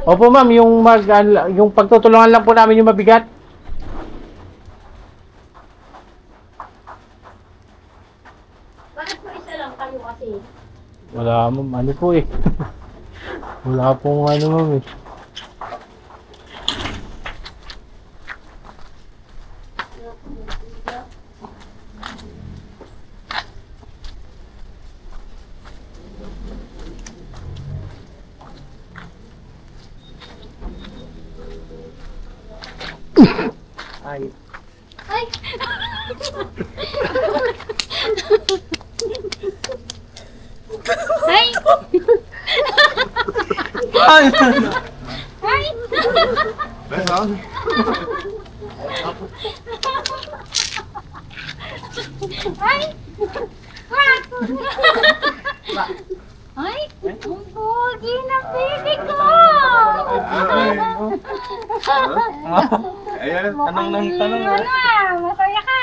Opo ma'am, yung pagtutulungan lang po namin yung mabigat. Bakit po isa lang kayo kasi? Wala ma'am, ano po eh. Wala pong ano ma'am eh. Ay. Ay! Ay! Ay! Ay! Ay! Wag! Ay! Ang pogi ng baby ko! Ayan, tanong ng Mukhang tanong. ano, masaya ka!